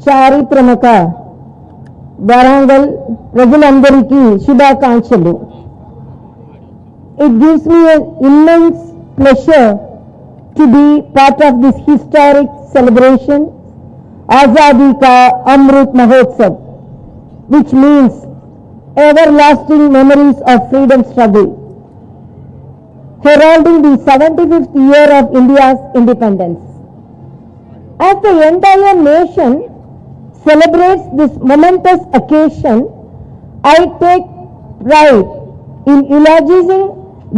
చారిత్రక వరంగల్ ప్రజలందరికీ శుభాకాంక్షలు. It gives me an immense pleasure to be part of this historic celebration, Azadi Ka Amrit Mahotsav, which means everlasting memories of freedom struggle, heralding the 75th year of India's independence. As the entire nation celebrates this momentous occasion, I take pride in eulogizing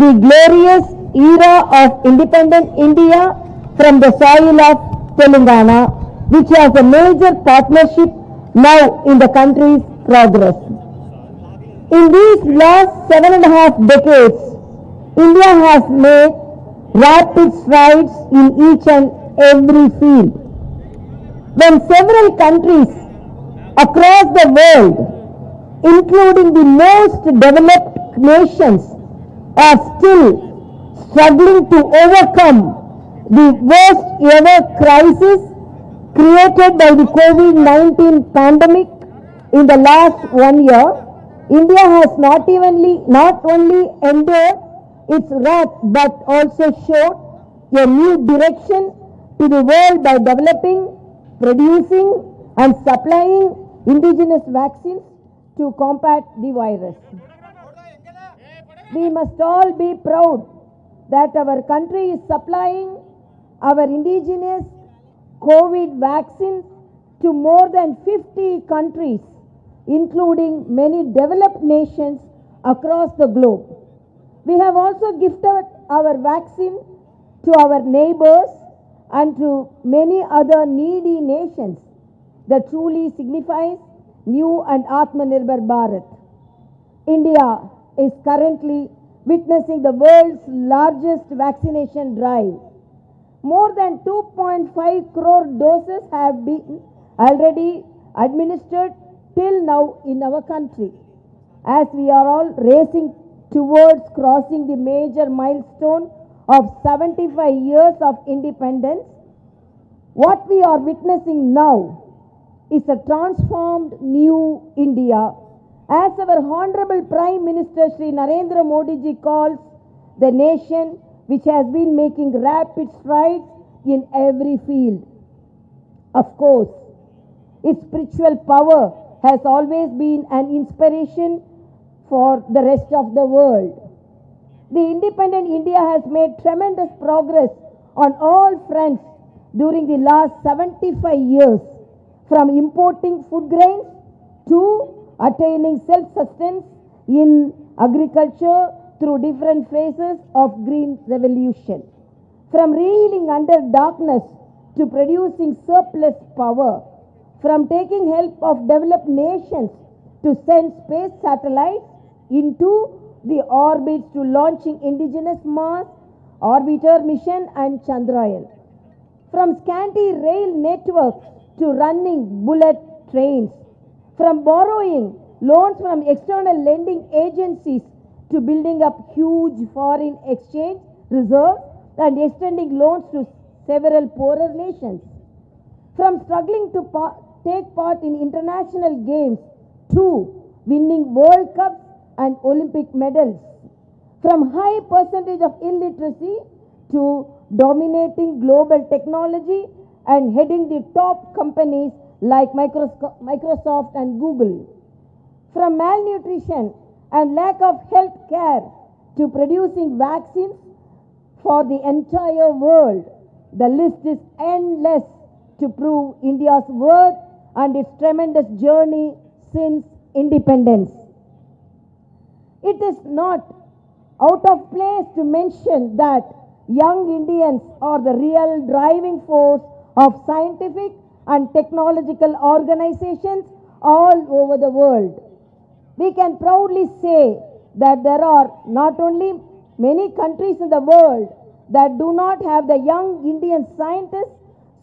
the glorious era of independent India from the soil of Telangana, which has a major partnership now in the country's progress. In these last 7.5 decades, India has made rapid strides in each and every field. When several countries across the world, including the most developed nations, are still struggling to overcome the worst ever crisis created by the COVID-19 pandemic in the last 1 year, India has not only endured its wrath but also showed a new direction to the world by developing, producing and supplying indigenous vaccines to combat the virus. We must all be proud that our country is supplying our indigenous COVID vaccines to more than 50 countries, including many developed nations across the globe. We have also gifted our vaccine to our neighbors and to many other needy nations. That truly signifies new and Atmanirbhar Bharat. India is currently witnessing the world's largest vaccination drive. More than 2.5 crore doses have been already administered till now in our country. As we are all racing towards crossing the major milestone of 75 years of independence, what we are witnessing now is a transformed new India, as our Honorable Prime Minister Shri Narendra Modi ji calls the nation which has been making rapid strides in every field. Of course, its spiritual power has always been an inspiration for the rest of the world. The independent India has made tremendous progress on all fronts during the last 75 years, from importing food grains to attaining self-sustenance in agriculture through different phases of green revolution, from reeling under darkness to producing surplus power, from taking help of developed nations to send space satellites into the orbits to launching indigenous Mars orbiter mission and Chandrayaan, from scanty rail networks to running bullet trains, from borrowing loans from external lending agencies to building up huge foreign exchange reserves and extending loans to several poorer nations, from struggling to take part in international games to winning World Cups and Olympic medals, from high percentage of illiteracy to dominating global technology and heading the top companies like Microsoft and Google, from malnutrition and lack of health care to producing vaccines for the entire world. The list is endless to prove India's worth and its tremendous journey since independence. It is not out of place to mention that young Indians are the real driving force of scientific and technological organizations all over the world. We can proudly say that there are not only many countries in the world that do not have the young Indian scientists,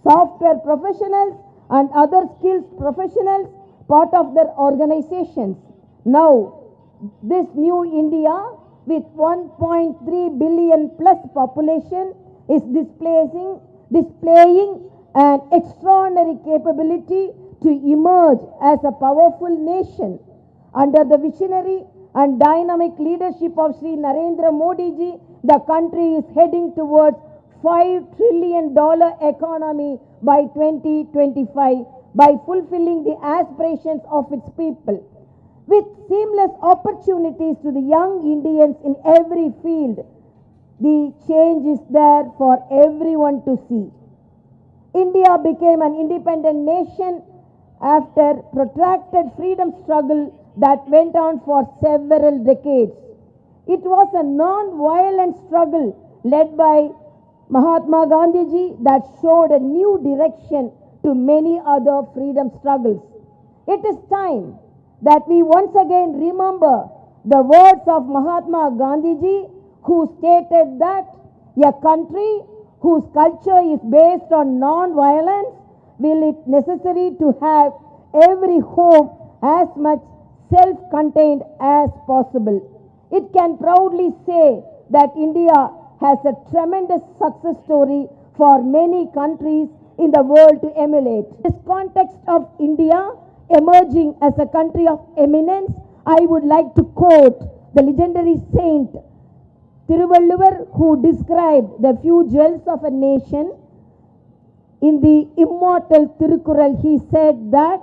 software professionals and other skilled professionals part of their organizations. Now, this new India with 1.3 billion plus population is displaying an extraordinary capability to emerge as a powerful nation. Under the visionary and dynamic leadership of Sri Narendra Modi ji, the country is heading towards $5 trillion economy by 2025 by fulfilling the aspirations of its people. With seamless opportunities to the young Indians in every field, the change is there for everyone to see. India became an independent nation after protracted freedom struggle that went on for several decades. It was a non-violent struggle led by Mahatma Gandhi ji that showed a new direction to many other freedom struggles. It is time that we once again remember the words of Mahatma Gandhi ji, who stated that a country whose culture is based on non-violence will it necessary to have every home as much self-contained as possible. It can proudly say that India has a tremendous success story for many countries in the world to emulate. In this context of India emerging as a country of eminence, I would like to quote the legendary saint Thiruvalluvar, who described the few jewels of a nation. In the immortal Thirukural, he said that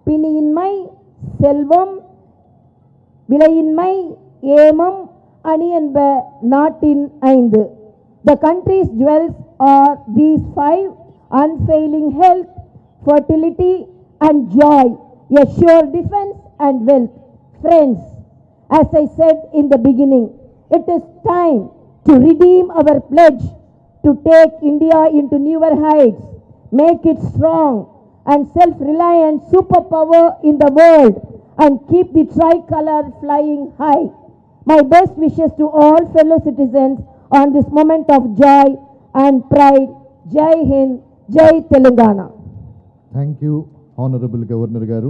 Piniyinmai Selvam Vilayinmai Emam Aniyanba Natin Aindu. The country's jewels are these 5: unfailing health, fertility and joy, a sure defense and wealth. Friends, as I said in the beginning, it is time to redeem our pledge to take India into newer heights, make it strong and self-reliant superpower in the world, and keep the tricolor flying high. My best wishes to all fellow citizens on this moment of joy and pride. Jai Hind, Jai Telangana. Thank you, Honorable Governor Garu.